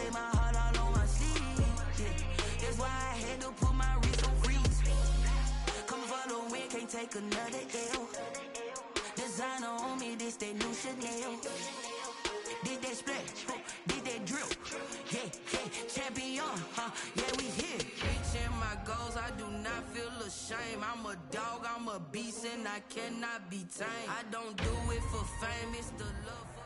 wear my heart all on my sleeve. Yeah. That's why I had to put my wrist on freeze. Coming for the win, can't take another L. Designer on me, this that new Chanel. Did that splash, did that drill. Yeah, champion, yeah, we here. Reaching my goals, I do not feel ashamed. I'm a dog, I'm a beast, and I cannot be tamed. I don't do it for fame, it's the love for...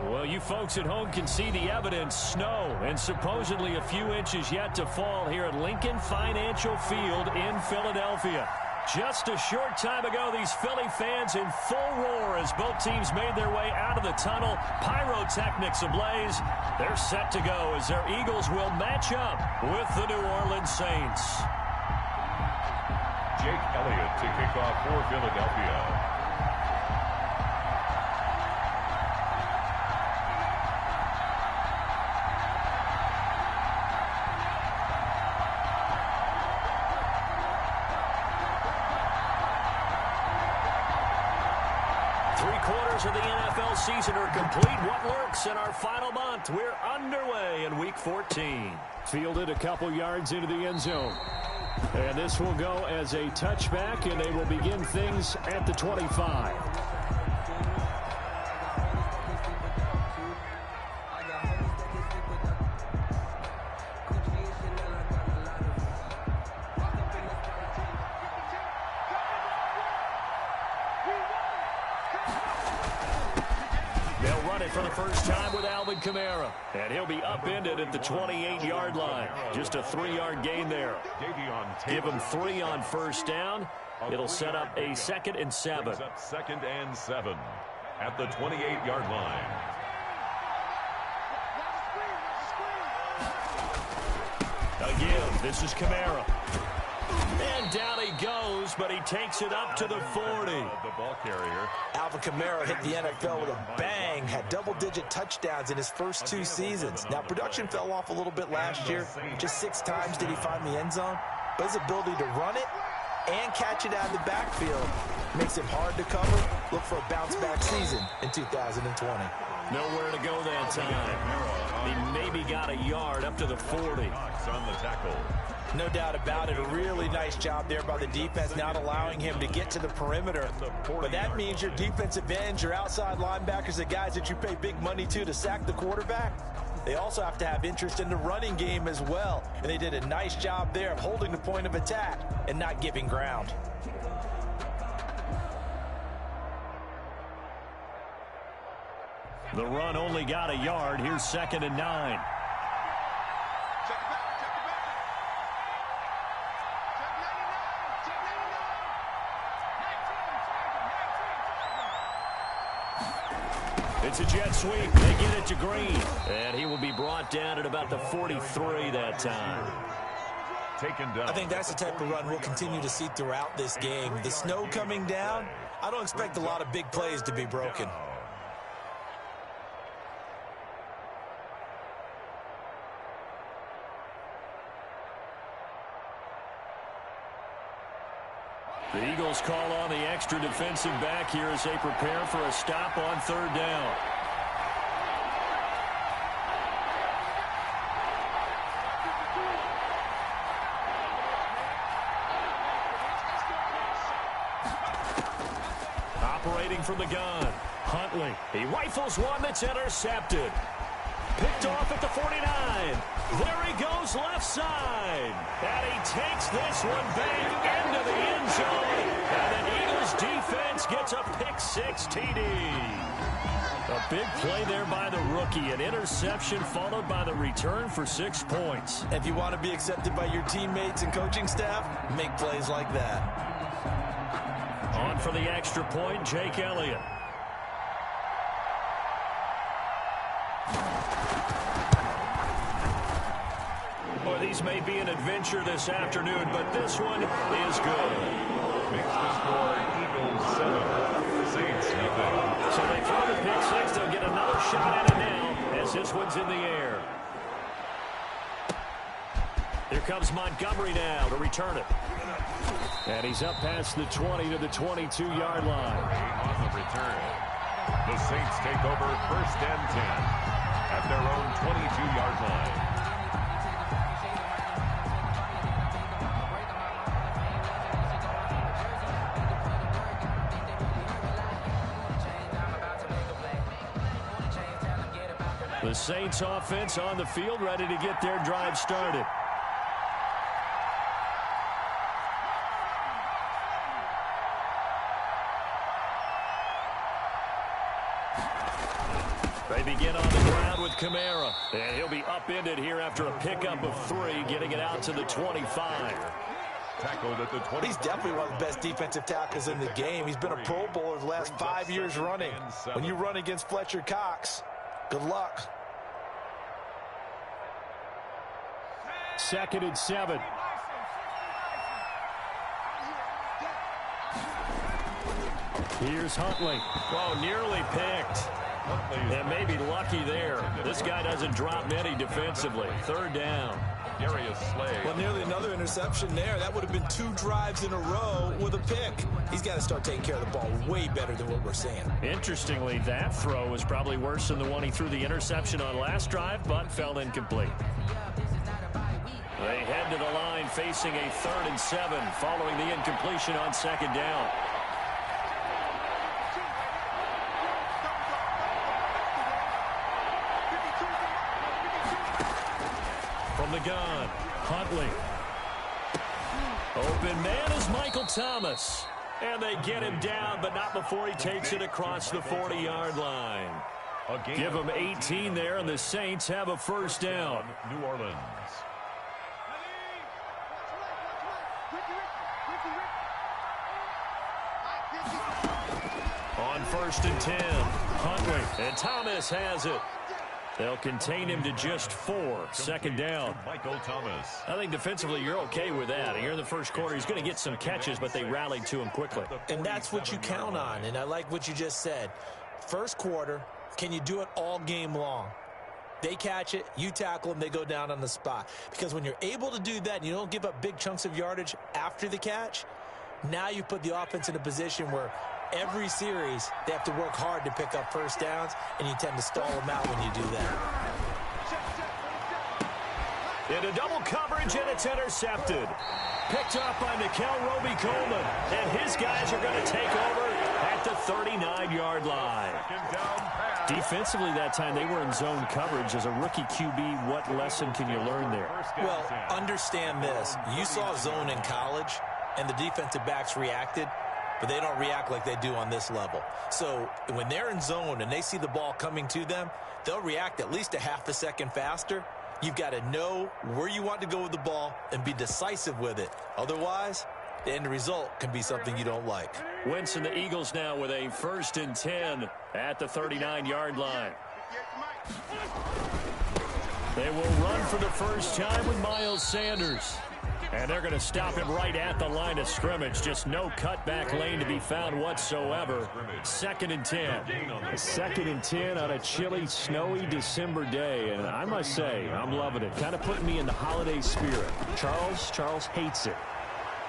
Well, you folks at home can see the evidence. Snow and supposedly a few inches yet to fall here at Lincoln Financial Field in Philadelphia. Just a short time ago, these Philly fans in full roar as both teams made their way out of the tunnel. Pyrotechnics ablaze. They're set to go as their Eagles will match up with the New Orleans Saints. Jake Elliott to kick off for Philadelphia. 3/4 of the NFL season are complete. What lurks in our final month? We're underway in Week 14. Fielded a couple yards into the end zone. And this will go as a touchback, and they will begin things at the 25. For the first time with Alvin Kamara. And he'll be upended at the 28-yard line. Just a 3-yard gain there. Give him 3 on first down. It'll set up a 2nd and 7. Second and 7 at the 28-yard line. Again, this is Kamara. And down he goes, but he takes it up to the 40. The ball carrier. Alvin Kamara hit the NFL with a bang, had double-digit touchdowns in his first 2 seasons. Now, production fell off a little bit last year. Just 6 times did he find the end zone. But his ability to run it and catch it out of the backfield makes him hard to cover. Look for a bounce-back season in 2020. Nowhere to go that time. He maybe got a yard up to the 40. On the tackle. No doubt about it. A really nice job there by the defense, not allowing him to get to the perimeter. But that means your defensive ends, your outside linebackers, the guys that you pay big money to sack the quarterback, they also have to have interest in the running game as well. And they did a nice job there of holding the point of attack and not giving ground. The run only got a yard. Here's 2nd and 9. It's a jet sweep. They get it to Green. And he will be brought down at about the 43 that time. Taken down. I think that's the type of run we'll continue to see throughout this game. The snow coming down, I don't expect a lot of big plays to be broken. The Eagles call on the extra defensive back here as they prepare for a stop on 3rd down. Operating from the gun, Huntley. He rifles one that's intercepted. Picked off at the 49. There he goes left side. And he takes this one back into the end zone. And the Eagles defense gets a pick-6 TD. A big play there by the rookie. An interception followed by the return for 6 points. If you want to be accepted by your teammates and coaching staff, make plays like that. On for the extra point, Jake Elliott. These may be an adventure this afternoon, but this one is good. Makes the score Eagles 7, Saints nothing. So they throw the pick-6. They'll get another shot at it now as this one's in the air. Here comes Montgomery now to return it. And he's up past the 20 to the 22-yard line. On the return. The Saints take over 1st and 10 at their own 22-yard line. The Saints offense on the field, ready to get their drive started. They begin on the ground with Kamara, and he'll be upended here after a pickup of 3, getting it out to the 25. Tackled at the 20. He's definitely one of the best defensive tackles in the game. He's been a Pro Bowler the last 5 years running. When you run against Fletcher Cox, good luck. 2nd and 7. Here's Huntley. Oh, nearly picked. And maybe lucky there. This guy doesn't drop many defensively. 3rd down. Darius Slay. Well, nearly another interception there. That would have been 2 drives in a row with a pick. He's got to start taking care of the ball way better than what we're seeing. Interestingly, that throw was probably worse than the one he threw the interception on last drive, but fell incomplete. They head to the line facing a 3rd and 7 following the incompletion on 2nd down. From the gun, Huntley. Open man is Michael Thomas. And they get him down, but not before he takes it across the 40-yard line. Give him 18 there, and the Saints have a 1st down. New Orleans. On 1st and 10, Huntley, and Thomas has it. They'll contain him to just 4. 2nd down. Michael Thomas. I think defensively you're okay with that. Here in the 1st quarter, he's going to get some catches, but they rallied to him quickly. And that's what you count on, and I like what you just said. 1st quarter, can you do it all game long? They catch it, you tackle them, they go down on the spot. Because when you're able to do that and you don't give up big chunks of yardage after the catch, now you put the offense in a position where every series, they have to work hard to pick up 1st downs, and you tend to stall them out when you do that. Into double coverage, and it's intercepted. Picked up by Nickel Roby-Coleman, and his guys are going to take over at the 39-yard line. Defensively that time, they were in zone coverage. As a rookie QB, what lesson can you learn there? Well, understand this. You saw zone in college, and the defensive backs reacted, but they don't react like they do on this level. So when they're in zone and they see the ball coming to them, they'll react at least a half a second faster. You've got to know where you want to go with the ball and be decisive with it. Otherwise, the end result can be something you don't like. Wentz and the Eagles now with a 1st and 10 at the 39-yard line. They will run for the first time with Miles Sanders. And they're going to stop him right at the line of scrimmage. Just no cutback lane to be found whatsoever. 2nd and 10. 2nd and 10 on a chilly, snowy December day. And I must say, I'm loving it. Kind of putting me in the holiday spirit. Charles hates it.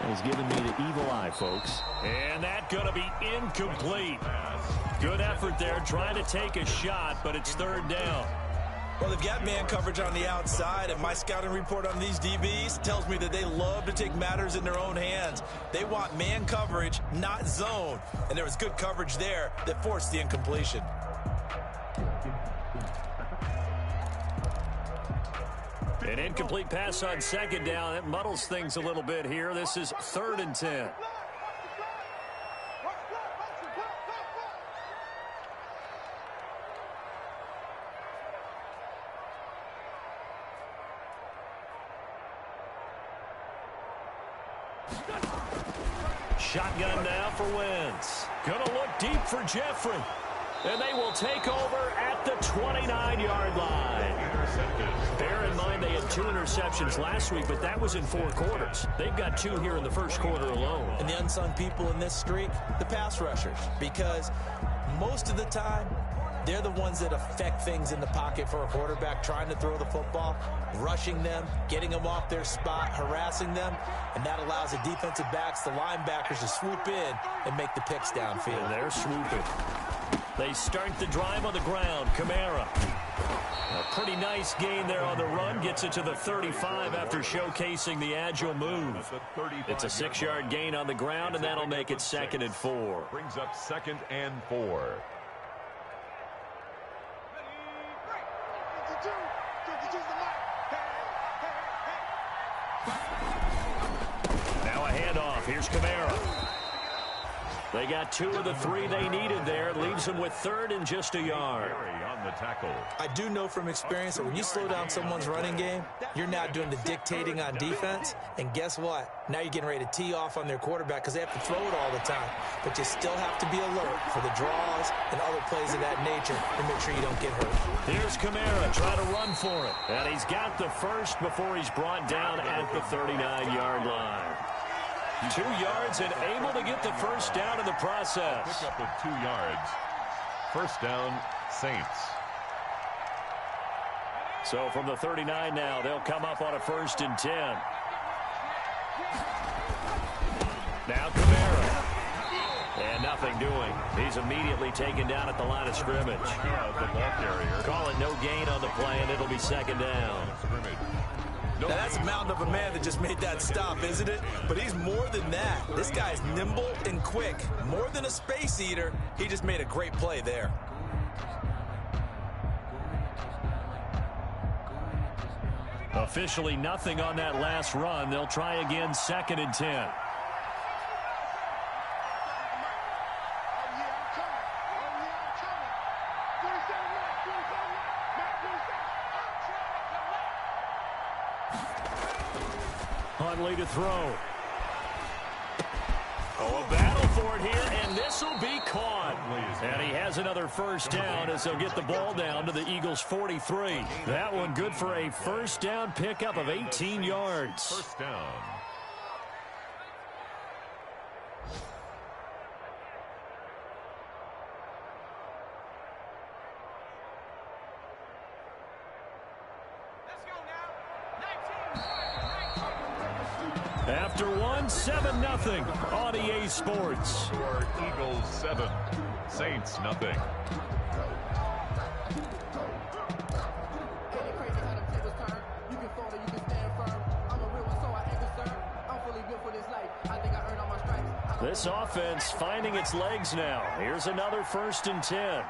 And he's giving me the evil eye, folks. And that's going to be incomplete. Good effort there, trying to take a shot, but it's 3rd down. Well, they've got man coverage on the outside, and my scouting report on these DBs tells me that they love to take matters in their own hands. They want man coverage, not zone. And there was good coverage there that forced the incompletion. An incomplete pass on 2nd down. It muddles things a little bit here. This is 3rd and 10. Shotgun now for Wentz. Gonna look deep for Jeffrey. And they will take over at the 29-yard line. Bear in mind they had 2 interceptions last week, but that was in 4 quarters. They've got 2 here in the 1st quarter alone. And the unsung people in this streak, the pass rushers. Because most of the time, they're the ones that affect things in the pocket for a quarterback, trying to throw the football, rushing them, getting them off their spot, harassing them, and that allows the defensive backs, the linebackers, to swoop in and make the picks downfield. And they're swooping. They start the drive on the ground. Kamara. A pretty nice gain there on the run. Gets it to the 35 after showcasing the agile move. It's a 6-yard gain on the ground, and that'll make it 2nd and 4. Brings up 2nd and 4. Now a handoff. Here's Kamara. They got 2 of the 3 they needed there. Leaves them with 3rd and just a yard. On the tackle. I do know from experience that when you slow down someone's running game, you're now doing the dictating on defense. And guess what? Now you're getting ready to tee off on their quarterback because they have to throw it all the time. But you still have to be alert for the draws and other plays of that nature to make sure you don't get hurt. Here's Kamara trying to run for it. And he's got the first before he's brought down at the 39-yard line. 2 yards and able to get the first down in the process. Pick up with 2 yards. First down, Saints. So from the 39 now, they'll come up on a 1st and 10. Now Kamara. And nothing doing. He's immediately taken down at the line of scrimmage. The ball carrier. Call it no gain on the play, and it'll be 2nd down. Now that's a mountain of a man that just made that stop, isn't it? But he's more than that. This guy's nimble and quick. More than a space eater, he just made a great play there. Officially nothing on that last run. They'll try again, 2nd and 10. Huntley to throw. Oh, a battle for it here, and this will be caught. And he has another first down as they'll get the ball down to the Eagles' 43. That one good for a first down pickup of 18 yards. First down. After 7-0 on EA Sports. Score Eagles 7, Saints nothing. This offense finding its legs now. Here's another 1st and 10.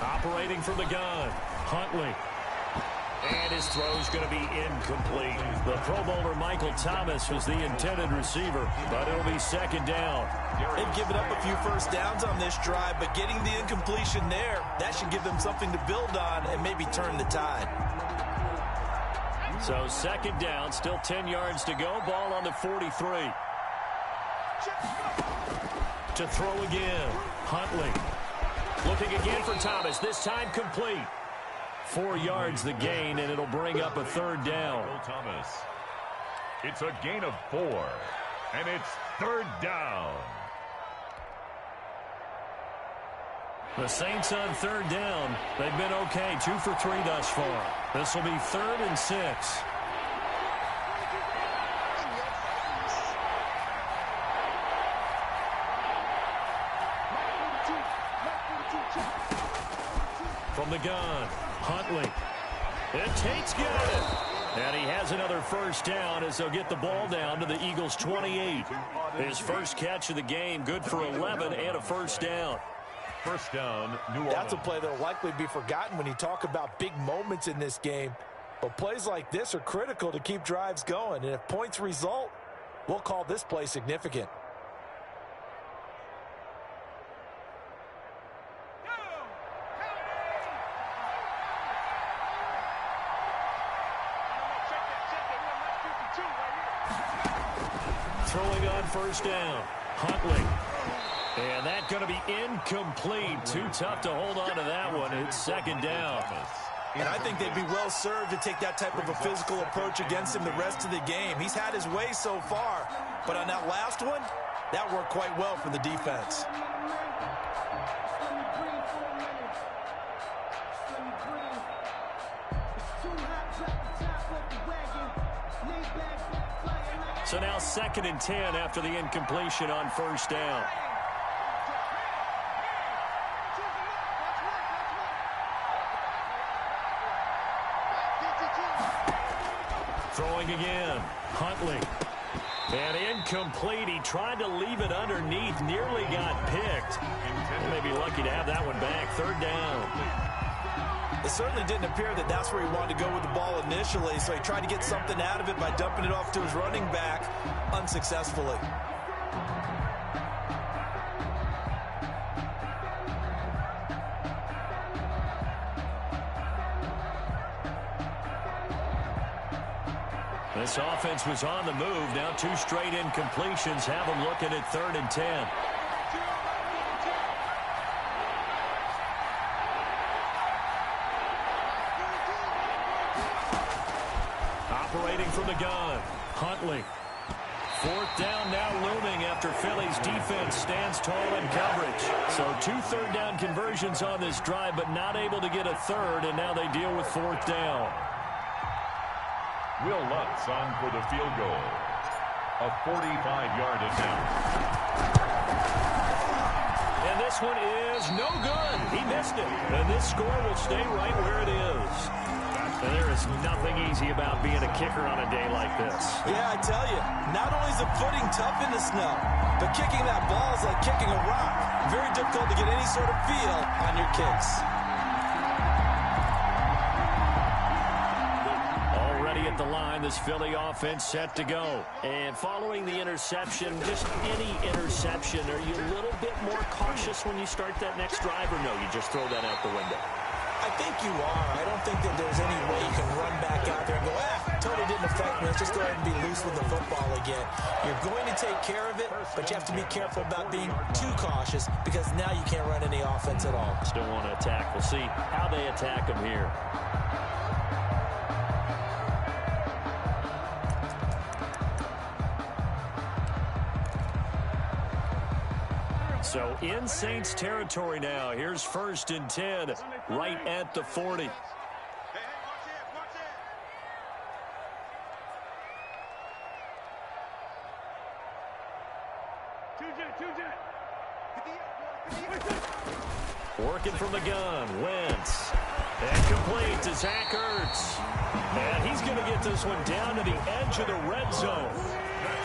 Operating from the gun, Huntley. And his throw's going to be incomplete. The Pro Bowler Michael Thomas was the intended receiver, but it'll be 2nd down. They've given up a few first downs on this drive, but getting the incompletion there, that should give them something to build on and maybe turn the tide. So 2nd down, still 10 yards to go. Ball on the 43. To throw again, Huntley. Looking again for Thomas, this time complete. 4 yards the gain, and it'll bring up a 3rd down. Thomas. It's a gain of 4, and it's 3rd down. The Saints on 3rd down. They've been okay, 2 for 3 thus far. This will be 3rd and 6. From the gun, Huntley. And Tate's got it. And he has another first down as they'll get the ball down to the Eagles' 28. His first catch of the game, good for 11 and a first down. First down, New Orleans. That's a play that will likely be forgotten when you talk about big moments in this game. But plays like this are critical to keep drives going. And if points result, we'll call this play significant. Throwing on first down, Huntley. And that's going to be incomplete. Too tough to hold on to that one. It's 2nd down. And I think they'd be well served to take that type of a physical approach against him the rest of the game. He's had his way so far, but on that last one, that worked quite well for the defense. So now 2nd and 10 after the incompletion on first down. Throwing again. Huntley. And incomplete. He tried to leave it underneath. Nearly got picked. He may be lucky to have that one back. Third down. It certainly didn't appear that that's where he wanted to go with the ball initially, so he tried to get something out of it by dumping it off to his running back unsuccessfully. This offense was on the move. Now 2 straight incompletions have them looking at 3rd and 10. Operating from the gun, Huntley. 4th down now looming after Philly's defense stands tall in coverage. So 2 third-down conversions on this drive, but not able to get a third, and now they deal with 4th down. Will Lutz on for the field goal. A 45-yard attempt. And this one is no good. He missed it. And this score will stay right where it is. And there is nothing easy about being a kicker on a day like this. Yeah, I tell you, not only is the footing tough in the snow, but kicking that ball is like kicking a rock. Very difficult to get any sort of feel on your kicks. At the line, this Philly offense set to go. And following the interception, just any interception, are you a little bit more cautious when you start that next drive, or no, you just throw that out the window? I think you are. I don't think that there's any way you can run back out there and go, totally didn't affect me. Let's just go ahead and be loose with the football again. You're going to take care of it, but you have to be careful about being too cautious because now you can't run any offense at all. Still want to attack. We'll see how they attack them here. So in Saints territory now. Here's 1st and 10 right at the 40. Working from the gun, Wentz. And complete to Zach Ertz. And he's going to get this one down to the edge of the red zone.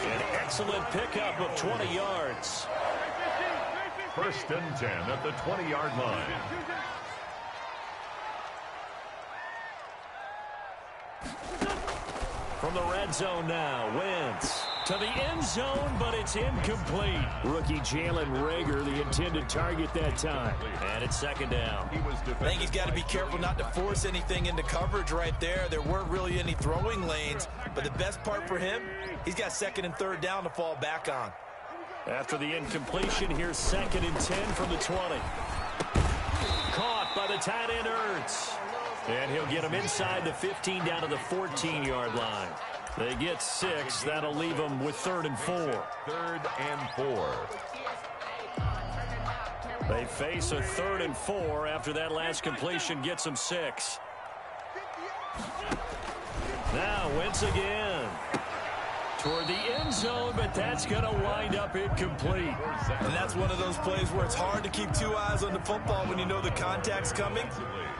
An excellent pickup of 20 yards. 1st and 10 at the 20-yard line. From the red zone now, Wentz to the end zone, but it's incomplete. Rookie Jalen Reagor, the intended target that time. And it's 2nd down. I think he's got to be careful not to force anything into coverage right there. There weren't really any throwing lanes, but the best part for him, he's got 2nd and 3rd down to fall back on. After the incompletion, here's 2nd and 10 from the 20. Caught by the tight end Ertz. And he'll get him inside the 15 down to the 14-yard line. They get 6. That'll leave them with 3rd and 4. 3rd and 4. They face a 3rd and 4 after that last completion gets them 6. Now Wentz again. Toward the end zone, but that's going to wind up incomplete. And that's one of those plays where it's hard to keep 2 eyes on the football when you know the contact's coming,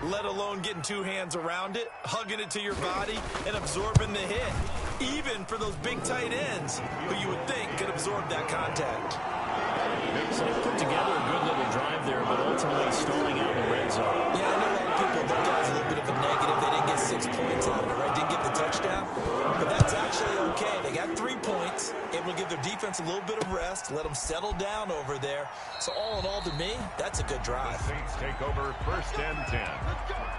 let alone getting 2 hands around it, hugging it to your body, and absorbing the hit. Even for those big tight ends, who you would think could absorb that contact. So they put together a good little drive there, but ultimately stalling out in the red zone. Yeah, I know a lot of people look at it as a little bit of a negative. They didn't get 6 points out of it, right? Didn't get the touchdown. But that's actually okay. They got 3 points, able to give their defense a little bit of rest, let them settle down over there. So all in all, to me, that's a good drive. The Saints take over 1st and 10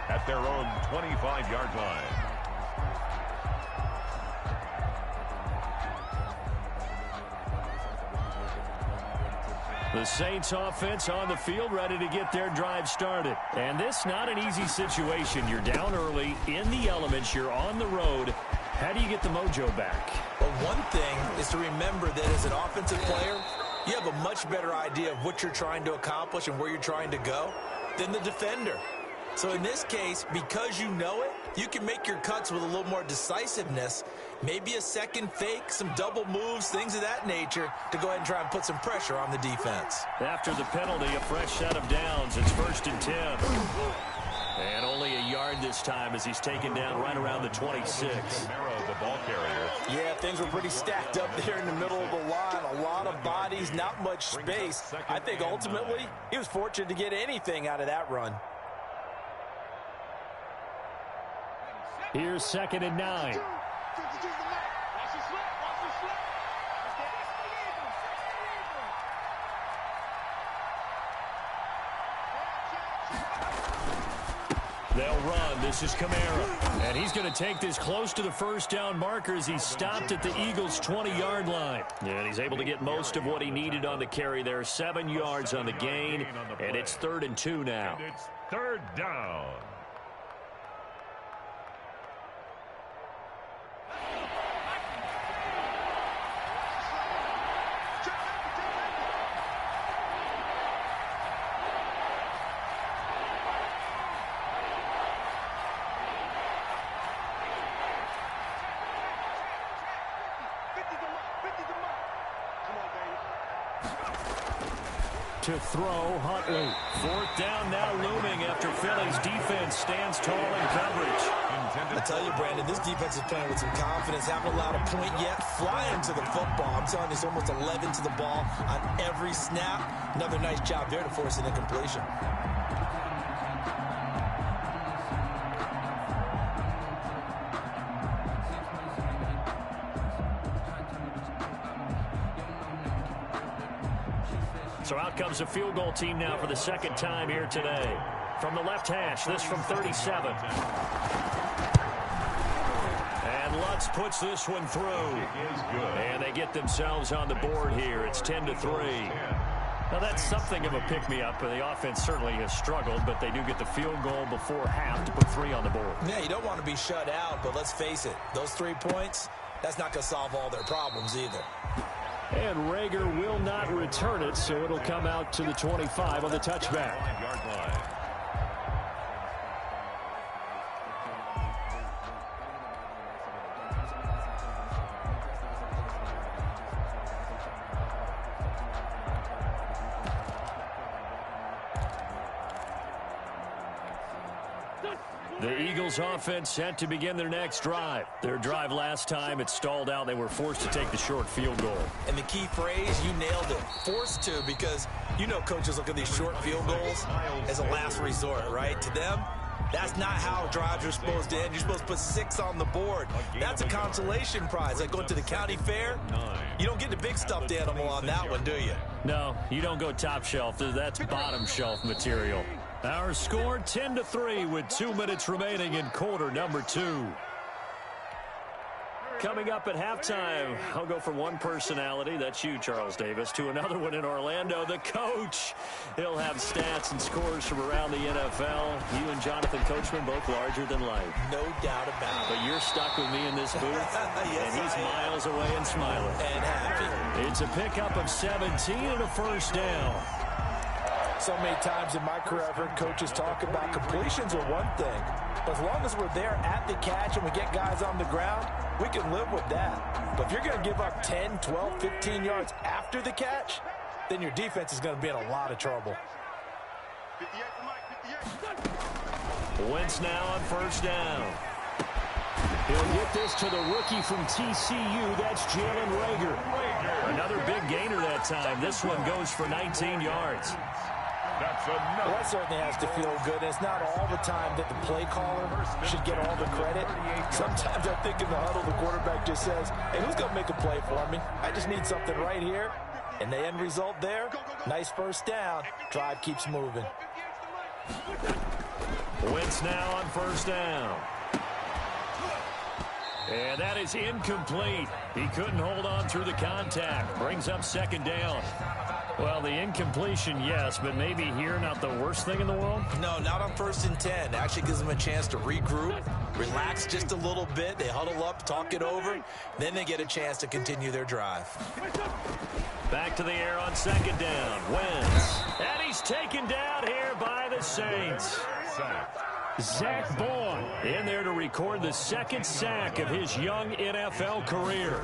at their own 25-yard line. The Saints offense on the field, ready to get their drive started. And this not an easy situation. You're down early, in the elements, you're on the road. How do you get the mojo back? Well, one thing is to remember that as an offensive player, you have a much better idea of what you're trying to accomplish and where you're trying to go than the defender. So in this case, because you know it, you can make your cuts with a little more decisiveness. Maybe a second fake, some double moves, things of that nature to go ahead and try and put some pressure on the defense. After the penalty, a fresh set of downs. It's 1st and 10. And only a yard yard this time as he's taken down right around the 26. The ball carrier. Yeah, things were pretty stacked up there in the middle of the line. A lot of bodies, not much space. I think ultimately he was fortunate to get anything out of that run. Here's 2nd and 9. They'll run. This is Kamara. And he's going to take this close to the first down marker as he's stopped at the Eagles' 20-yard line. And he's able to get most of what he needed on the carry there. 7 yards on the gain. And it's 3rd and 2 now. It's 3rd down. To throw, Huntley. 4th down now looming after Philly's defense stands tall in coverage. I tell you, Brandon, this defense is playing with some confidence. Haven't allowed a point yet. Flying to the football. I'm telling you, it's almost 11 to the ball on every snap. Another nice job there to force an incompletion. So out comes a field goal team now for the 2nd time here today. From the left hash, this from 37. And Lutz puts this one through. And they get themselves on the board here. It's 10-3. Now that's something of a pick-me-up. The offense certainly has struggled, but they do get the field goal before half to put 3 on the board. Yeah, you don't want to be shut out, but let's face it. Those 3 points, that's not going to solve all their problems either. And Rager will not return it, so it'll come out to the 25 on the touchback. The Eagles offense set to begin their next drive. Their drive last time, it stalled out. They were forced to take the short field goal. And the key phrase, you nailed it. Forced to, because you know coaches look at these short field goals as a last resort, right? To them, that's not how drives are supposed to end. You're supposed to put 6 on the board. That's a consolation prize. Like going to the county fair, you don't get the big stuffed animal on that one, do you? No, you don't go top shelf. That's bottom shelf material. Our score 10-3 with 2 minutes remaining in quarter number 2. Coming up at halftime, I'll go from one personality, that's you, Charles Davis, to another one in Orlando, the coach. He'll have stats and scores from around the NFL. You and Jonathan Coachman both larger than life. No doubt about it. But you're stuck with me in this booth, yes, and he's miles away and smiling. And happy. It's a pickup of 17 and a first down. So many times in my career, I've heard coaches talk about completions are one thing. But as long as we're there at the catch and we get guys on the ground, we can live with that. But if you're going to give up 10, 12, 15 yards after the catch, then your defense is going to be in a lot of trouble. Wentz now on first down. He'll get this to the rookie from TCU. That's Jalen Rager. Another big gainer that time. This one goes for 19 yards. Well, that certainly has to feel good. It's not all the time that the play caller should get all the credit. Sometimes I think in the huddle, the quarterback just says, hey, who's going to make a play for me? I just need something right here. And the end result there, nice first down. Drive keeps moving. Wentz now on first down. And that is incomplete. He couldn't hold on through the contact. Brings up second down. Well, the incompletion, yes, but maybe here not the worst thing in the world? No, not on 1st and 10. Actually gives them a chance to regroup, relax just a little bit. They huddle up, talk it over. Then they get a chance to continue their drive. Back to the air on second down. Wentz. And he's taken down here by the Saints. Zach Bourne in there to record the second sack of his young NFL career.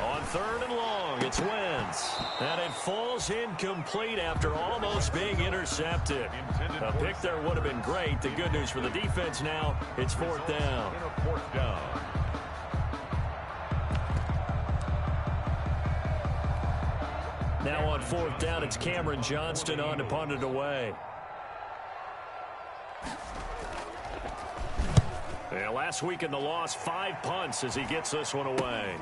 On 3rd and long, it's Wentz. And it falls incomplete after almost being intercepted. A pick there would have been great. The good news for the defense now, it's 4th down. Now on 4th down, it's Cameron Johnston on to punt it away. Yeah, last week in the loss, 5 punts as he gets this one away.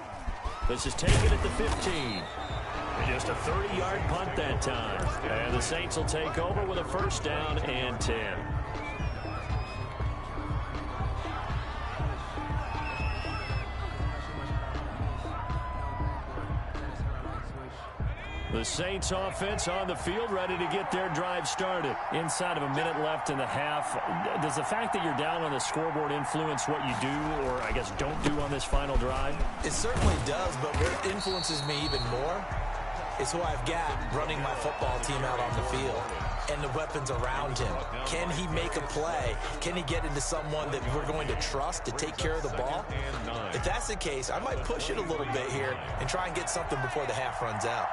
This is taken at the 15. And just a 30-yard punt that time. And the Saints will take over with a 1st down and 10. The Saints offense on the field, ready to get their drive started. Inside of a minute left in the half, does the fact that you're down on the scoreboard influence what you do, or I guess don't do on this final drive? It certainly does, but what influences me even more is who I've got running my football team out on the field and the weapons around him. Can he make a play? Can he get into someone that we're going to trust to take care of the ball? If that's the case, I might push it a little bit here and try and get something before the half runs out.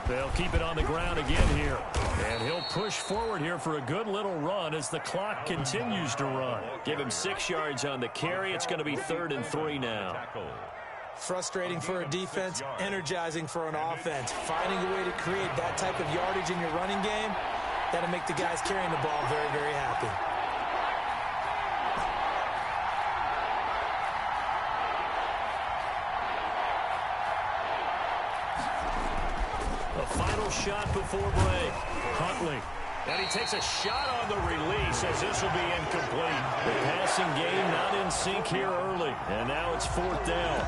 They'll keep it on the ground again here. And he'll push forward here for a good little run as the clock continues to run. Give him 6 yards on the carry. It's going to be 3rd and 3 now. Frustrating for a defense, energizing for an offense. Finding a way to create that type of yardage in your running game, that'll make the guys carrying the ball very, very happy. Final shot before break. Huntley. And he takes a shot on the release as this will be incomplete. The passing game not in sync here early. And now it's 4th down.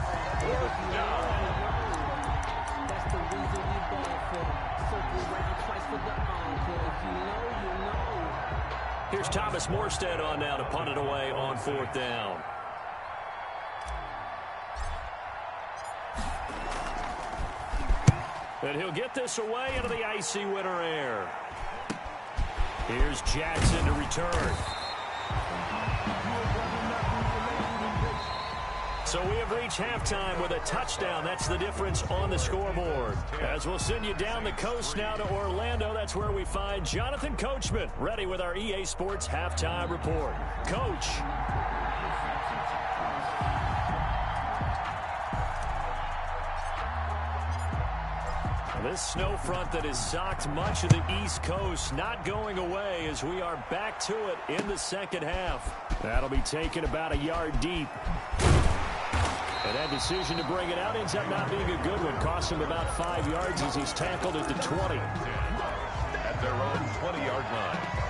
That's the reason we ball for. Circle around twice for the encore. If you know, you know. Here's Thomas Morstead on now to punt it away on 4th down. And he'll get this away into the icy winter air. Here's Jackson to return. So we have reached halftime with a touchdown. That's the difference on the scoreboard. As we'll send you down the coast now to Orlando, that's where we find Jonathan Coachman, ready with our EA Sports halftime report. Coach. This snow front that has socked much of the East Coast not going away as we are back to it in the 2nd half. That'll be taken about a yard deep. And that decision to bring it out ends up not being a good one. Cost him about 5 yards as he's tackled at the 20. At their own 20-yard line.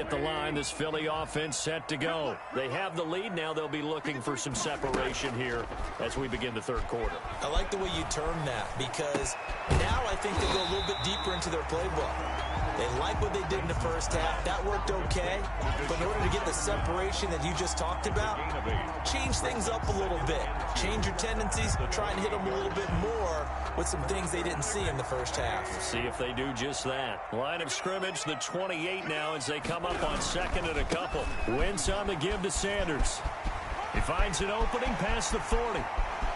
At the line, this Philly offense set to go. They have the lead. Now they'll be looking for some separation here as we begin the 3rd quarter. I like the way you term that because now I think they go a little bit deeper into their playbook. They like what they did in the 1st half. That worked okay. But in order to get the separation that you just talked about, change things up a little bit. Change your tendencies. Try and hit them a little bit more with some things they didn't see in the 1st half. We'll see if they do just that. Line of scrimmage, the 28 now as they come up on 2nd and a couple. Wentz on the give to Sanders. He finds an opening past the 40.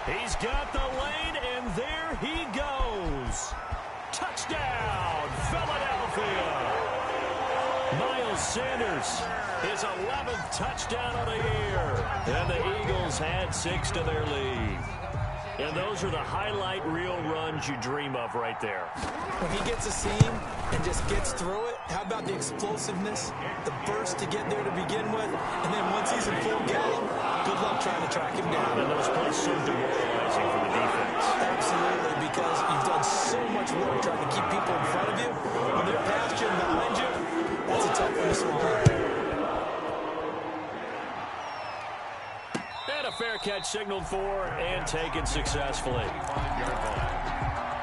He's got the lane, and there he goes. Touchdown, Philadelphia. Miles Sanders, his 11th touchdown of the year. And the Eagles had 6 to their lead. And those are the highlight reel runs you dream of right there. When he gets a seam and just gets through it, how about the explosiveness, the burst to get there to begin with, and then once he's in full gallop, good luck trying to track him down. And those plays so demoralizing for the defense. Absolutely, because you've done so much work trying to keep people in front of you. When they're past you and behind you, that's a tough one to swallow. And a fair catch signaled for and taken successfully.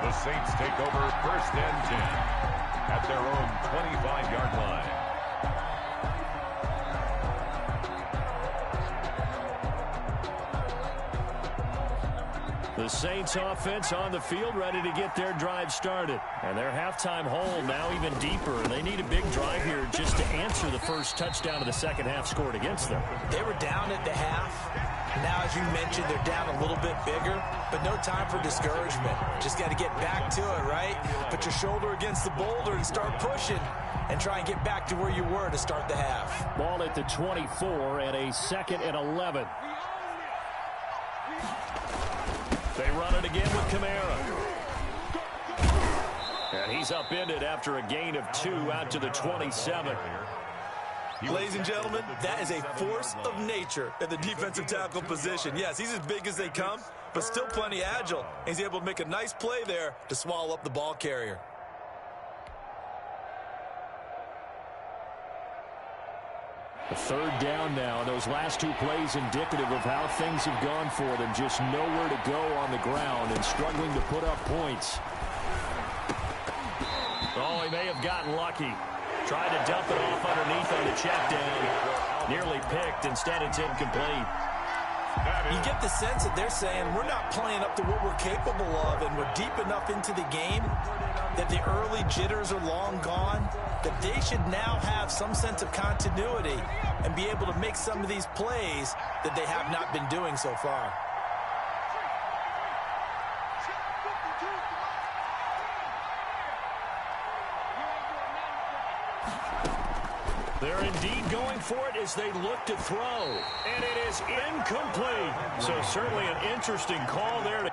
The Saints take over 1st and 10 at their own 25-yard line. The Saints offense on the field ready to get their drive started. And their halftime hole now even deeper. They need a big drive here just to answer the first touchdown of the second half scored against them. They were down at the half. Now, as you mentioned, they're down a little bit bigger, but no time for discouragement. Just got to get back to it, right? Put your shoulder against the boulder and start pushing and try and get back to where you were to start the half. Ball at the 24 and a 2nd and 11. They run it again with Kamara. And he's upended after a gain of 2 out to the 27. Ladies and gentlemen, that is a force of nature at the defensive tackle position. Yes, he's as big as they come, but still plenty agile. He's able to make a nice play there to swallow up the ball carrier. A 3rd down now. Those last 2 plays indicative of how things have gone for them. Just nowhere to go on the ground and struggling to put up points. Oh, he may have gotten lucky. Tried to dump it off underneath on the check down. Nearly picked. Instead, it's incomplete. You get the sense that they're saying we're not playing up to what we're capable of, and we're deep enough into the game that the early jitters are long gone, that they should now have some sense of continuity and be able to make some of these plays that they have not been doing so far. They're indeed going for it as they look to throw. And it is incomplete. So certainly an interesting call there to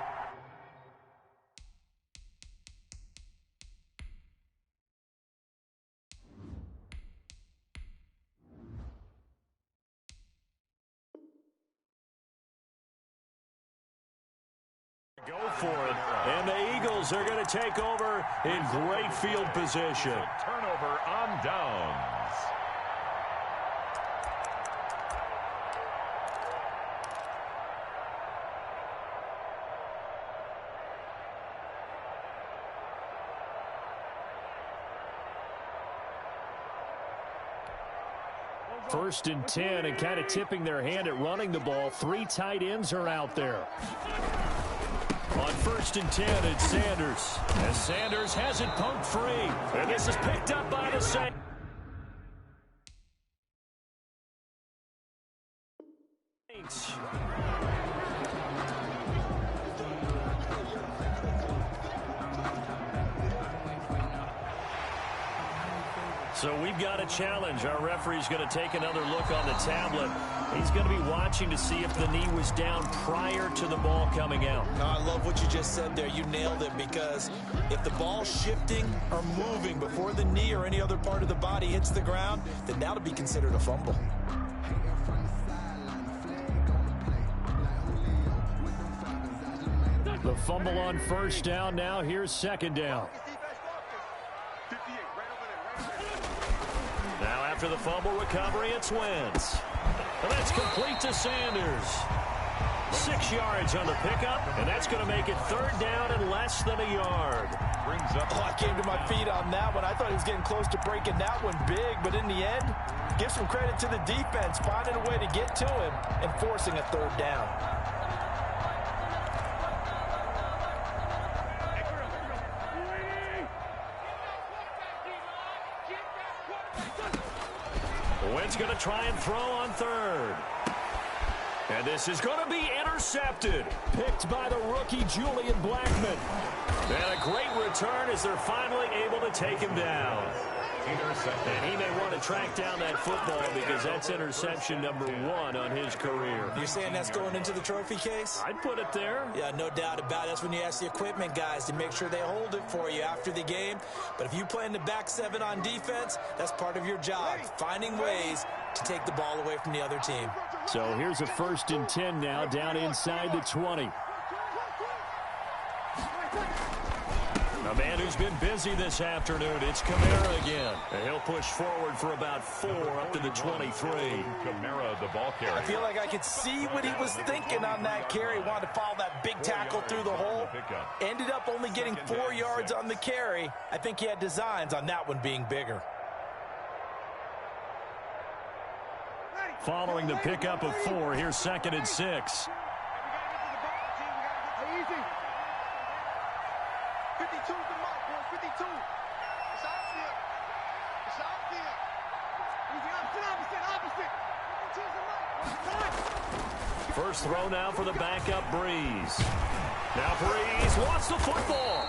go for it. And the Eagles are going to take over in great field position. Turnover on downs. First and 10, and kind of tipping their hand at running the ball. 3 tight ends are out there. On 1st and 10, it's Sanders. As Sanders has it poked free. And this is picked up by the Saints. So we've got a challenge. Our referee's going to take another look on the tablet. He's going to be watching to see if the knee was down prior to the ball coming out. I love what you just said there. You nailed it, because if the ball's shifting or moving before the knee or any other part of the body hits the ground, then that'll be considered a fumble. The fumble on 1st down. Now here's 2nd down. Now after the fumble recovery, it's Wentz. And that's complete to Sanders. 6 yards on the pickup, and that's going to make it 3rd down and less than a yard. I came to my feet on that one. I thought he was getting close to breaking that one big, but in the end, give some credit to the defense, finding a way to get to him and forcing a 3rd down. Wentz going to try and throw on 3rd. And this is going to be intercepted. Picked by the rookie, Julian Blackmon. And a great return as they're finally able to take him down. And he may want to track down that football because that's interception number 1 on his career. You're saying that's going into the trophy case? I'd put it there. Yeah, no doubt about it. That's when you ask the equipment guys to make sure they hold it for you after the game. But if you play in the back 7 on defense, that's part of your job, finding ways to take the ball away from the other team. So here's a 1st and 10 now, down inside the 20. A man who's been busy this afternoon, it's Kamara again. And he'll push forward for about 4 up to the 23. Kamara, the ball carrier. I feel like I could see what he was thinking on that carry. Wanted to follow that big tackle through the hole. Ended up only getting 4 yards on the carry. I think he had designs on that one being bigger. Following the pickup of 4, here's 2nd and 6. 52's the mark, boy. 52. It's outfield. It's outfield. Opposite. 52's the mark. First throw now for the backup Breeze. Now Breeze wants the football.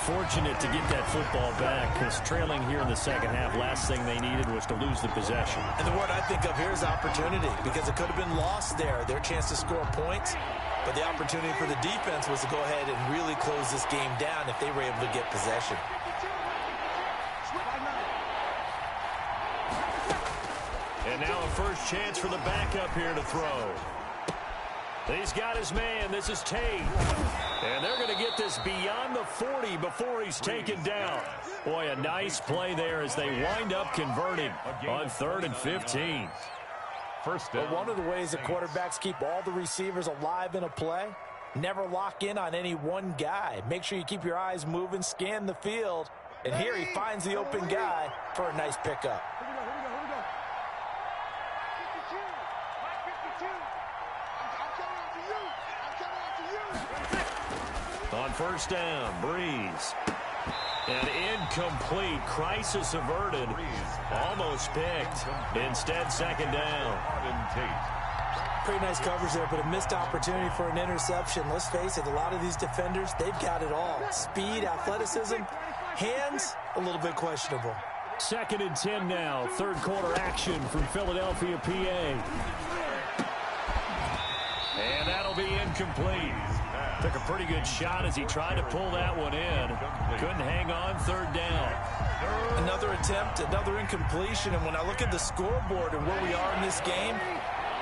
Fortunate to get that football back, because trailing here in the second half, last thing they needed was to lose the possession. And the word I think of here is opportunity, because it could have been lost there. Their chance to score points. But the opportunity for the defense was to go ahead and really close this game down if they were able to get possession. And now a first chance for the backup here to throw. He's got his man. This is Tate. And they're going to get this beyond the 40 before he's taken down. Boy, a nice play there as they wind up converting on 3rd and 15. But one of the ways that quarterbacks keep all the receivers alive in a play, never lock in on any one guy. Make sure you keep your eyes moving, scan the field. And here he finds the open guy for a nice pickup. On first down, Breeze. And incomplete. Crisis averted. Almost picked. Instead, 2nd down. Pretty nice coverage there, but a missed opportunity for an interception. Let's face it, a lot of these defenders, they've got it all. Speed, athleticism, hands, a little bit questionable. 2nd and 10 now. 3rd quarter action from Philadelphia, PA. And that'll be incomplete. Took a pretty good shot as he tried to pull that one in. Couldn't hang on 3rd down. Another attempt, another incompletion. And when I look at the scoreboard and where we are in this game,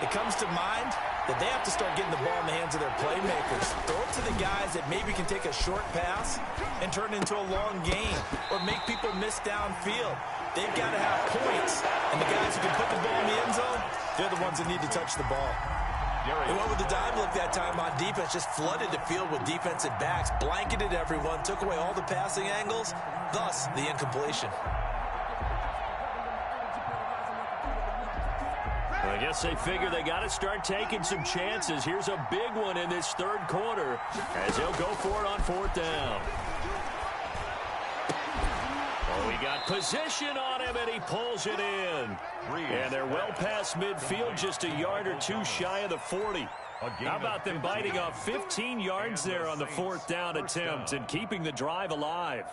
it comes to mind that they have to start getting the ball in the hands of their playmakers. Throw it to the guys that maybe can take a short pass and turn it into a long game or make people miss downfield. They've got to have points. And the guys who can put the ball in the end zone, they're the ones that need to touch the ball. They went with the dive look that time on defense, just flooded the field with defensive backs, blanketed everyone, took away all the passing angles, thus the incompletion. I guess they figure they got to start taking some chances. Here's a big one in this 3rd quarter as he'll go for it on 4th down. Oh, he got position on him, and he pulls it in. And they're well past midfield, just a yard or 2 shy of the 40. How about them biting off 15 yards there on the 4th down attempt and keeping the drive alive?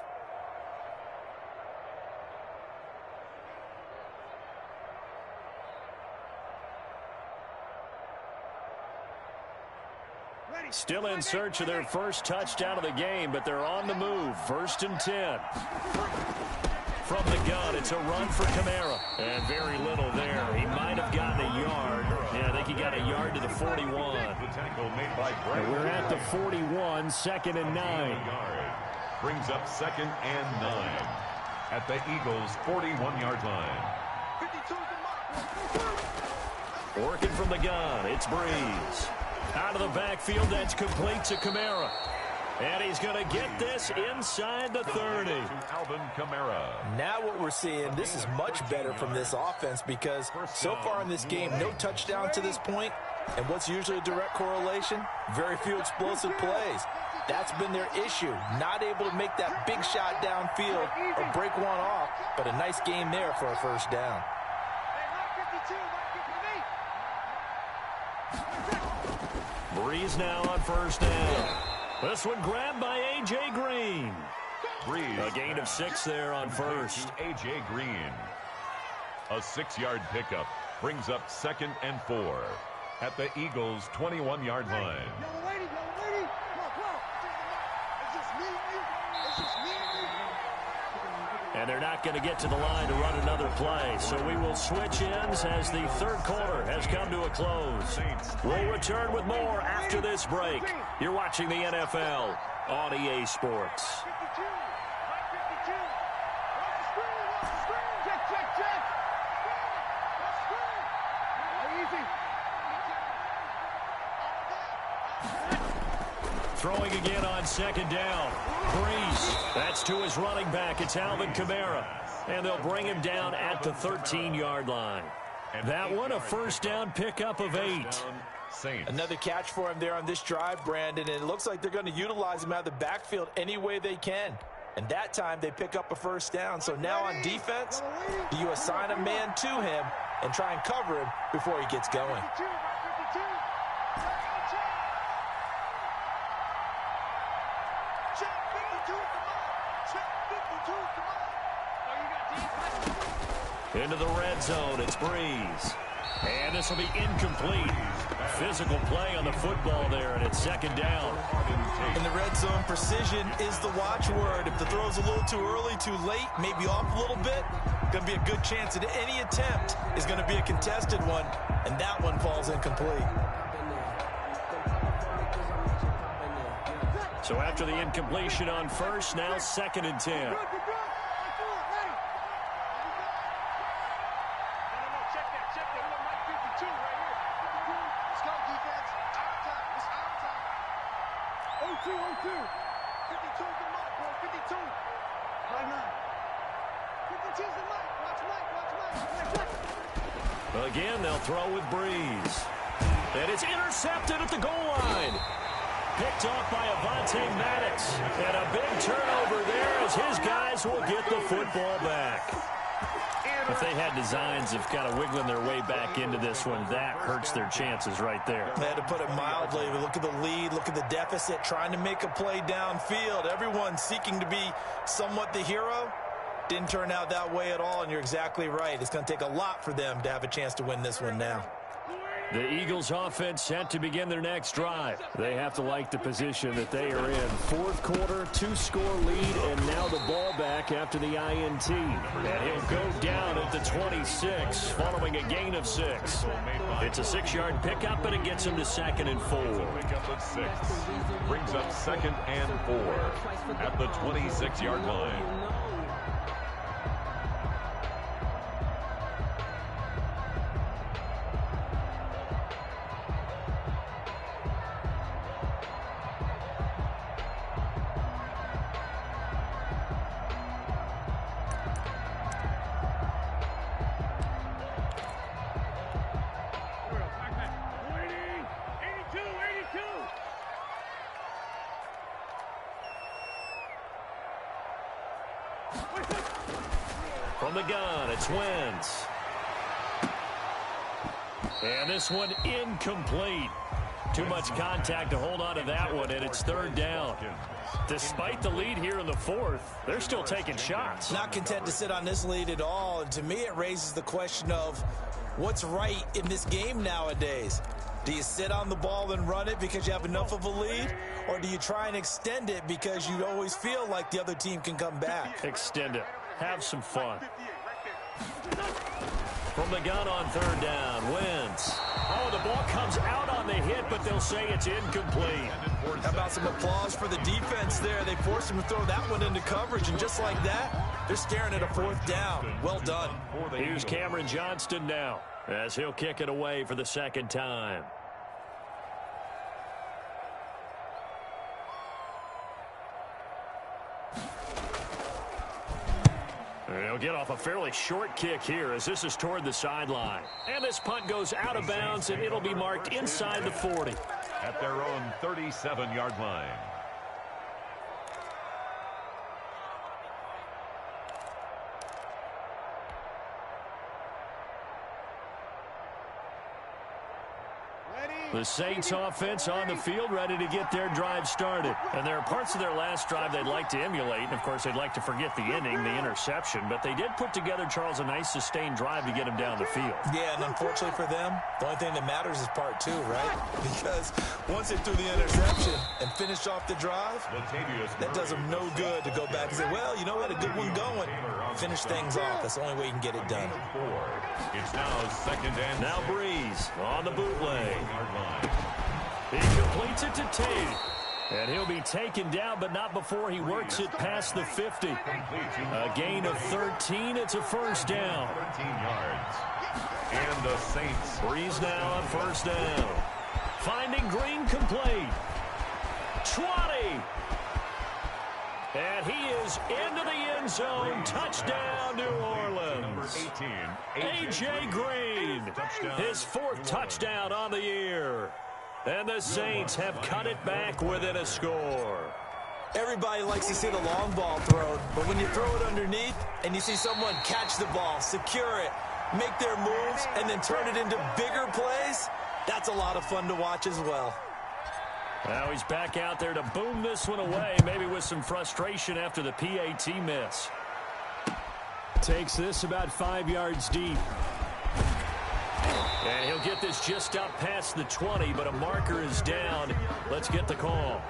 Still in search of their first touchdown of the game, but they're on the move. 1st and 10. From the gun, it's a run for Kamara. And very little there. He might have gotten a yard. Yeah, I think he got a yard to the 41. And we're at the 41, 2nd and 9. Brings up 2nd and 9 at the Eagles' 41-yard line. Working from the gun, it's Breeze. Out of the backfield, that's complete to Kamara. And he's going to get this inside the 30. Alvin Kamara. Now what we're seeing, this is much better from this offense because so far in this game, no touchdown to this point. And what's usually a direct correlation? Very few explosive plays. That's been their issue. Not able to make that big shot downfield or break one off, but a nice game there for a first down. Breeze now on first down. This one grabbed by A.J. Green. Breeze. A gain of 6 there on first. A.J. Green. A 6-yard pickup brings up 2nd and 4 at the Eagles' 21-yard line. And they're not going to get to the line to run another play. So we will switch ends as the 3rd quarter has come to a close. We'll return with more after this break. You're watching the NFL on EA Sports. 52. Mike 52. Watch the screen. Watch the screen. Check, check, check. Watch the screen. Easy. Throwing again on second down. Breeze. That's to his running back. It's Alvin Kamara. And they'll bring him down at the 13-yard line. That one, a first down pickup of 8. Another catch for him there on this drive, Brandon, and it looks like they're going to utilize him out of the backfield any way they can. And that time they pick up a first down. So now on defense, do you assign a man to him and try and cover him before he gets going? Into the red zone, it's Breeze. And this will be incomplete. Physical play on the football there, and it's second down. In the red zone, precision is the watchword. If the throw's a little too early, too late, maybe off a little bit, going to be a good chance that any attempt is going to be a contested one, and that one falls incomplete. So after the incompletion on first, now second and 10. Again, they'll throw with Breeze. And it's intercepted at the goal line. Picked off by Avonte Maddox. And a big turnover there as his guys will get the football back. If they had designs of kind of wiggling their way back into this one, that hurts their chances right there. They had to put it mildly. Look at the lead. Look at the deficit. Trying to make a play downfield. Everyone seeking to be somewhat the hero. Didn't turn out that way at all, and you're exactly right. It's going to take a lot for them to have a chance to win this one now. The Eagles offense set to begin their next drive. They have to like the position that they are in. Fourth quarter, 2-score lead, and now the ball back after the INT. And he'll go down at the 26 following a gain of 6. It's a 6-yard pickup, and it gets him to 2nd and 4. Pickup of 6. Brings up 2nd and 4 at the 26-yard line. From the gun, it's Wentz. And this one incomplete. Too much contact to hold on to that one, and it's 3rd down. Despite the lead here in the 4th, they're still taking shots. Not content to sit on this lead at all, and to me it raises the question of what's right in this game nowadays. Do you sit on the ball and run it because you have enough of a lead, or do you try and extend it because you always feel like the other team can come back? Extend it. Have some fun. From the gun on 3rd down, Wentz. Oh, the ball comes out on the hit, but they'll say it's incomplete. How about some applause for the defense there? They forced him to throw that one into coverage, and just like that, they're staring at a 4th down. Well done. Here's Cameron Johnston now, as he'll kick it away for the 2nd time. They'll get off a fairly short kick here as this is toward the sideline. And this punt goes out of bounds, and it'll be marked inside the 40. At their own 37-yard line. The Saints offense on the field ready to get their drive started. And there are parts of their last drive they'd like to emulate. And, of course, they'd like to forget the inning, the interception. But they did put together, Charles, a nice sustained drive to get him down the field. Yeah, and unfortunately for them, the only thing that matters is part 2, right? Because once they threw the interception and finished off the drive, that does them no good to go back and say, well, you know what, a good one going. Finish things off. That's the only way you can get it done. It's now 2nd and now Breeze on the bootleg. He completes it to Tate. And he'll be taken down, but not before he works it past the 50. A gain of 13. It's a first down. 13 yards. And the Saints. Breeze now on first down. Finding Green complete. 20. And he is into the end zone. Touchdown, New Orleans. 18, A.J. Green, his 4th touchdown on the year. And the Saints have cut it back within a score. Everybody likes to see the long ball thrown, but when you throw it underneath and you see someone catch the ball, secure it, make their moves, and then turn it into bigger plays, that's a lot of fun to watch as well. Now he's back out there to boom this one away, maybe with some frustration after the PAT miss. Takes this about 5 yards deep. And he'll get this just up past the 20, but a marker is down. Let's get the call.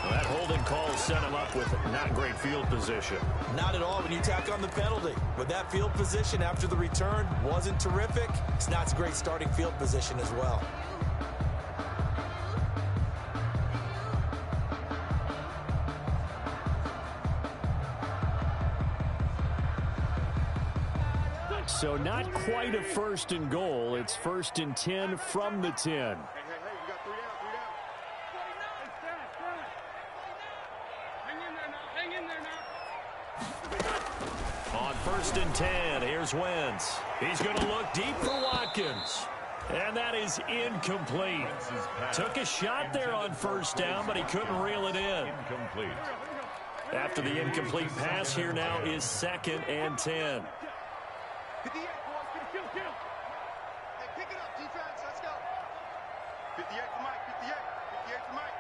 Well, that holding call set him up with not great field position. Not at all when you tack on the penalty. But that field position after the return wasn't terrific. It's not a great starting field position as well. So not quite a 1st and goal. It's 1st and 10 from the 10. Hey, you got 3 down. Hang in there now. On 1st and 10, here's Wentz. He's going to look deep for Watkins. And that is incomplete. Took a shot there on 1st down, but he couldn't reel it in. Incomplete. After the incomplete pass, here now is 2nd and 10. 58, boys. Get him. Hey, pick it up, defense. Let's go. 58 for Mike. 58 for Mike.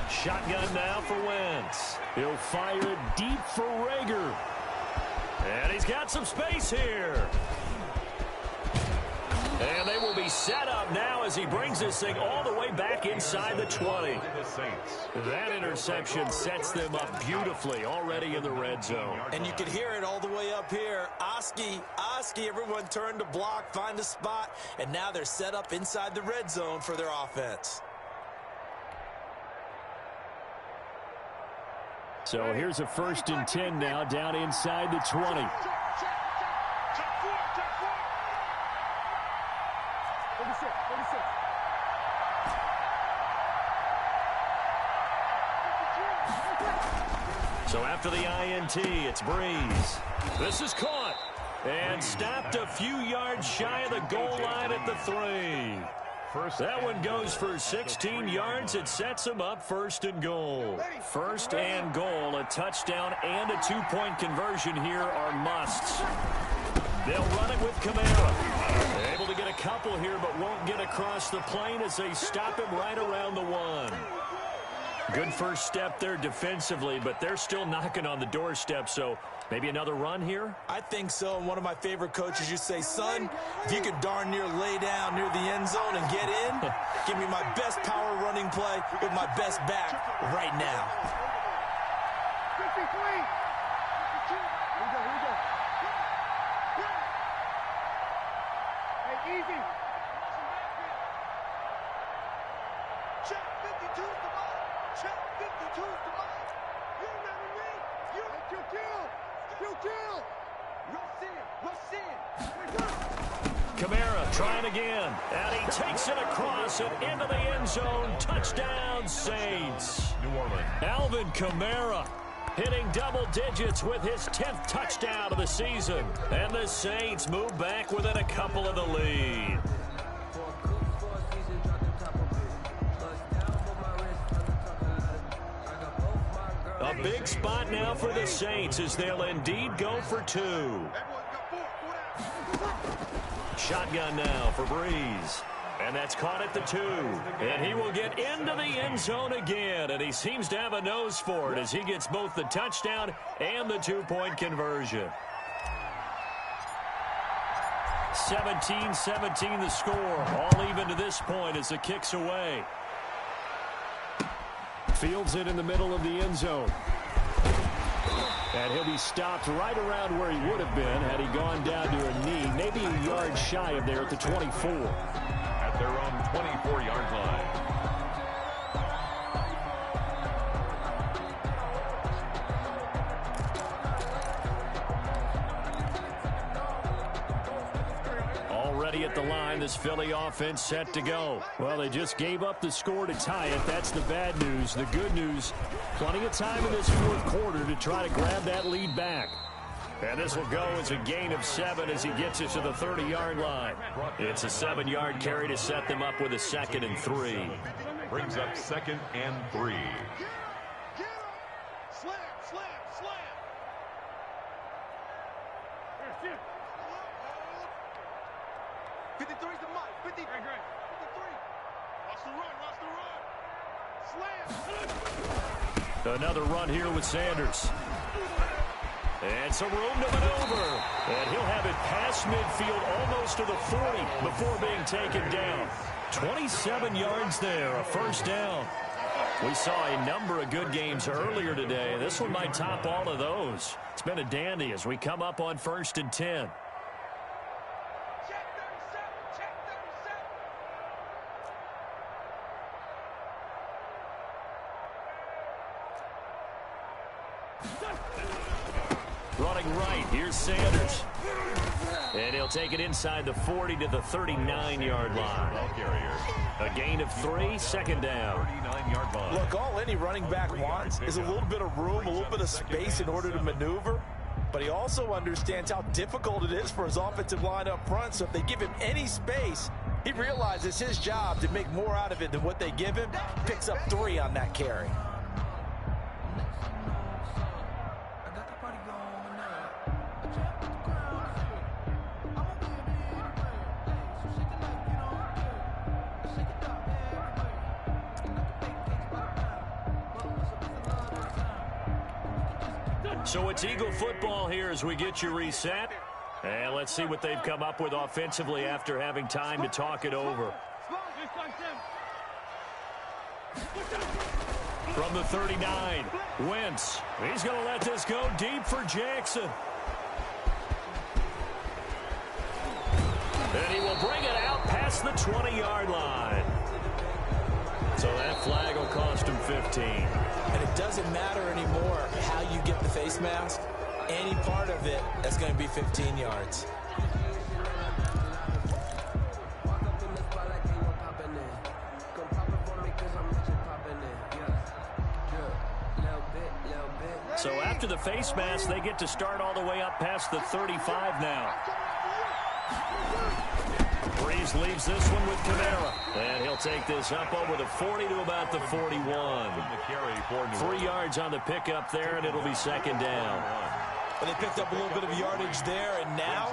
Shotgun now for Wentz. He'll fire it deep for Rager. And he's got some space here. And they will be set up now as he brings this thing all the way back inside the 20. That interception sets them up beautifully already in the red zone. And you can hear it all the way up here. Oski, everyone turned to block, find a spot, and now they're set up inside the red zone for their offense. So here's a 1st and 10 now down inside the 20. So after the INT, it's Breeze. This is caught and stopped a few yards shy of the goal line at the 3. That one goes for 16 yards. It sets him up 1st and goal. 1st and goal, a touchdown and a 2-point conversion here are musts. They'll run it with Kamara. They're able to get a couple here, but won't get across the plane as they stop him right around the 1. Good first step there defensively, but they're still knocking on the doorstep, so maybe another run here? I think so, and one of my favorite coaches used to say, son, if you could darn near lay down near the end zone and get in, give me my best power running play with my best back right now. 53. Here we go. Hey, easy. Check 52's the ball. Check 52's the ball. You remember me? You kill. Rush in. Kamara trying again, and he takes it across and into the end zone. Touchdown, Saints. New Orleans. Alvin Kamara hitting double digits with his 10th touchdown of the season. And the Saints move back within a couple of the lead. A big spot now for the Saints as they'll indeed go for 2. Shotgun now for Breeze. And that's caught at the 2. And he will get into the end zone again. And he seems to have a nose for it as he gets both the touchdown and the 2-point conversion. 17-17 the score. All even to this point as the kick's away. Fields it in the middle of the end zone. And he'll be stopped right around where he would have been had he gone down to a knee, maybe a yard shy of there at the 24. At their own 24-yard line. ready at the line. This Philly offense set to go. Well, they just gave up the score to tie it. That's the bad news. The good news, plenty of time in this fourth quarter to try to grab that lead back. And this will go as a gain of 7 as he gets it to the 30-yard line. It's a 7-yard carry to set them up with a 2nd and 3. Brings up 2nd and 3. Slam, slam, slam. 53's the mark. 53. 53. Watch the run. Slam. Another run here with Sanders. And some room to maneuver. And he'll have it past midfield almost to the 40 before being taken down. 27 yards there, a first down. We saw a number of good games earlier today. This one might top all of those. It's been a dandy as we come up on 1st and 10. Check 37. Check 37. Running right, here's Sanders. And he'll take it inside the 40 to the 39-yard line. A gain of 3, 2nd down. 39-yard line. Look, all any running back wants is a little bit of room, a little bit of space in order to maneuver. But he also understands how difficult it is for his offensive line up front. So if they give him any space, he realizes his job to make more out of it than what they give him. Picks up 3 on that carry. So it's Eagle football here as we get you reset. And let's see what they've come up with offensively after having time to talk it over. From the 39, Wentz. He's going to let this go deep for Jackson. And he will bring it out past the 20-yard line. So that flag will cost him 15. And it doesn't matter anymore how you get the face mask. Any part of it, that's going to be 15 yards. So after the face mask, they get to start all the way up past the 35 now. Breeze leaves this one with Kamara. And he'll take this up over the 40 to about the 41. 3 yards on the pickup there, and it'll be 2nd down. But they picked up a little bit of yardage there, and now,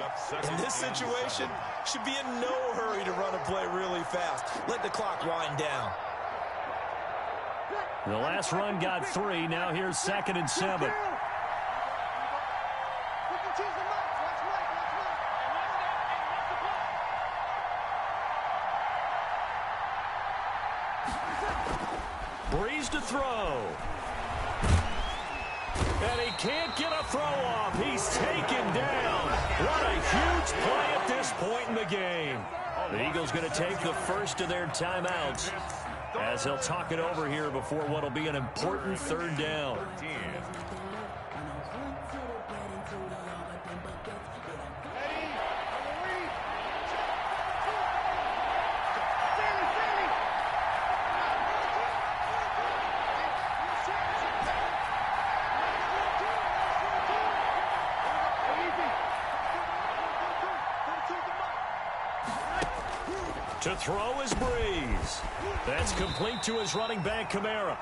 in this situation, should be in no hurry to run a play really fast. Let the clock wind down. The last run got 3. Now here's 2nd and 7. Breeze to throw. And he can't get a throw off. He's taken down. What a huge play at this point in the game. The Eagles going to take the first of their timeouts as they'll talk it over here before what will be an important 3rd down. To throw is Breeze. That's complete to his running back, Kamara.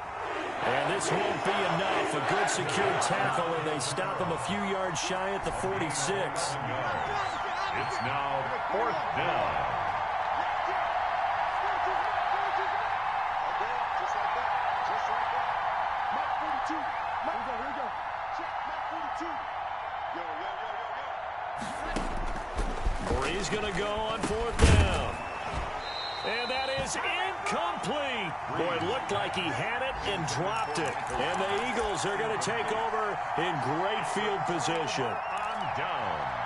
And this won't be enough. A good secure tackle, and they stop him a few yards shy at the 46. It's now 4th down. Breeze going to go on 4th down. And that is incomplete. Boy, it looked like he had it and dropped it. And the Eagles are going to take over in great field position. On downs.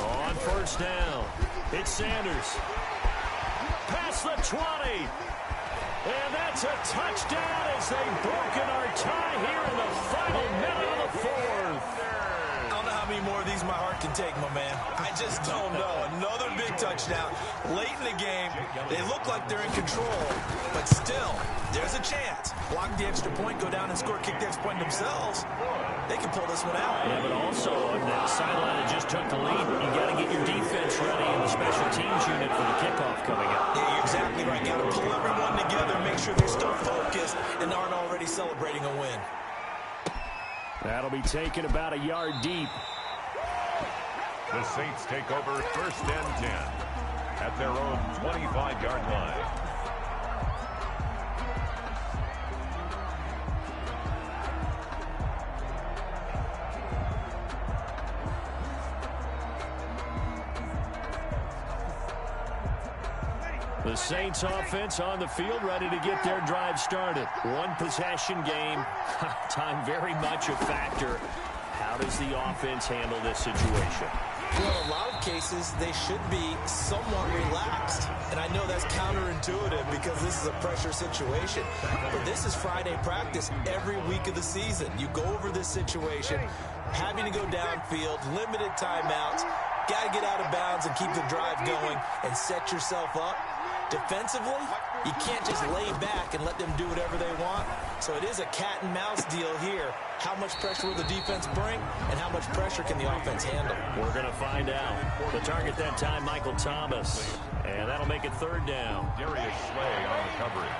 On first down, it's Sanders. Past the 20. And that's a touchdown as they've broken our tie here in the final minute of the fourth. I don't know how many more of these my heart can take, my man. I just don't know. Another big touchdown late in the game. They look like they're in control, but still, there's a chance. Block the extra point, go down and score, kick the extra point themselves. They can pull this one out. Yeah, but also on that sideline that just took the lead, you got to get your defense ready in the special teams unit for the kickoff coming up. Yeah, you're exactly right. Got to pull everyone together, make sure they're still focused and aren't already celebrating a win. That'll be taken about a yard deep. The Saints take over first and 10 at their own 25-yard line. The Saints offense on the field, ready to get their drive started. One possession game. Time very much a factor. How does the offense handle this situation? Well, in a lot of cases, they should be somewhat relaxed. And I know that's counterintuitive because this is a pressure situation. But this is Friday practice every week of the season. You go over this situation, having to go downfield, limited timeouts, got to get out of bounds and keep the drive going and set yourself up. Defensively, you can't just lay back and let them do whatever they want. So it is a cat and mouse deal here. How much pressure will the defense bring, and how much pressure can the offense handle? We're going to find out. The target that time, Michael Thomas. And that'll make it third down. Darius Slay on the coverage.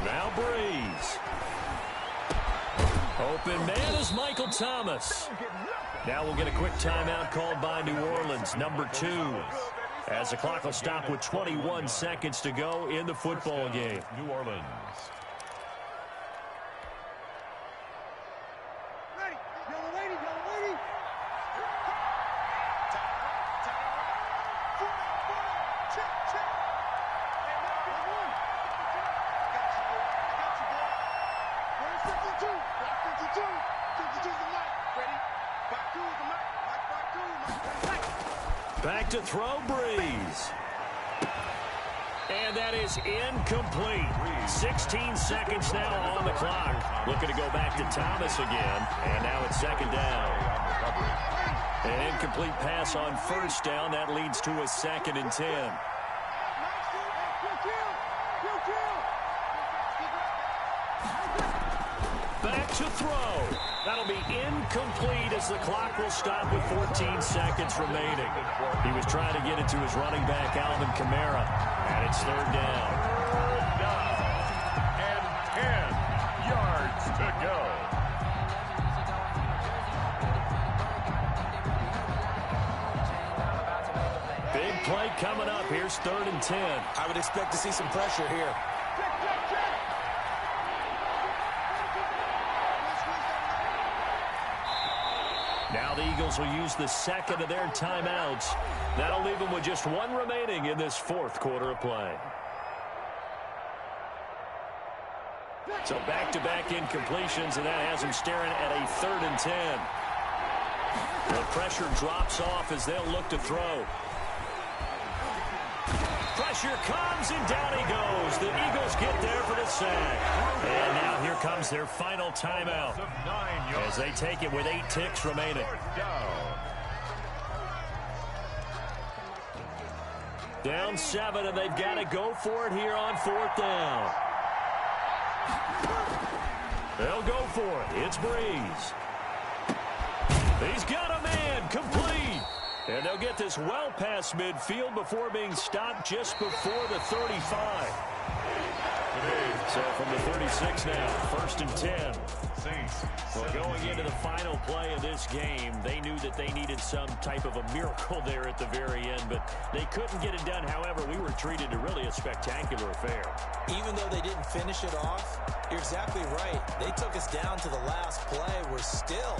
Now Breeze. Open man is Michael Thomas. Now we'll get a quick timeout called by New Orleans, number 2. As the clock will stop with 21 seconds to go in the football game. New Orleans. Ready. Yellow lady, yellow lady. Check, check. Hey, man, good one. I got you, boy. Where's 52? Block 52. 52's the mic. Ready? Back two is the mic. Mic back two. Mic. Back to throw, Breeze. And that is incomplete. 16 seconds now on the clock. Looking to go back to Thomas again. And now it's second down. An incomplete pass on first down. That leads to a 2nd and 10. Back to throw. That'll be incomplete as the clock will stop with 14 seconds remaining. He was trying to get it to his running back, Alvin Kamara. And it's third down. Third down. And 10 yards to go. Big play coming up. Here's 3rd and 10. I would expect to see some pressure here. Now the Eagles will use the 2nd of their timeouts. That'll leave them with just 1 remaining in this 4th quarter of play. So back-to-back incompletions, and that has them staring at a 3rd and 10. The pressure drops off as they'll look to throw. Pressure comes, and down he goes. The Eagles get there for the sack. And now here comes their final timeout as they take it with 8 ticks remaining. Down 7, and they've got to go for it here on 4th down. They'll go for it. It's Breeze. He's got a man. Complete. And they'll get this well past midfield before being stopped just before the 35. So from the 36 now, 1st and 10. Well, going into the final play of this game, they knew that they needed some type of a miracle there at the very end, but they couldn't get it done. However, we were treated to really a spectacular affair. Even though they didn't finish it off, you're exactly right. They took us down to the last play. We're still,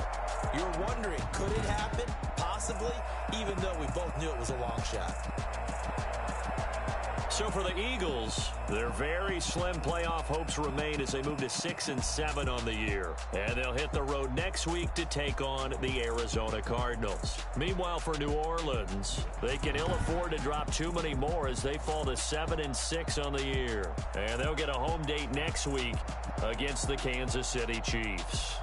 you're wondering, could it happen? Possibly, even though we both knew it was a long shot. So for the Eagles, their very slim playoff hopes remain as they move to 6-7 on the year. And they'll hit the road next week to take on the Arizona Cardinals. Meanwhile, for New Orleans, they can ill afford to drop too many more as they fall to 7-6 on the year. And they'll get a home date next week against the Kansas City Chiefs.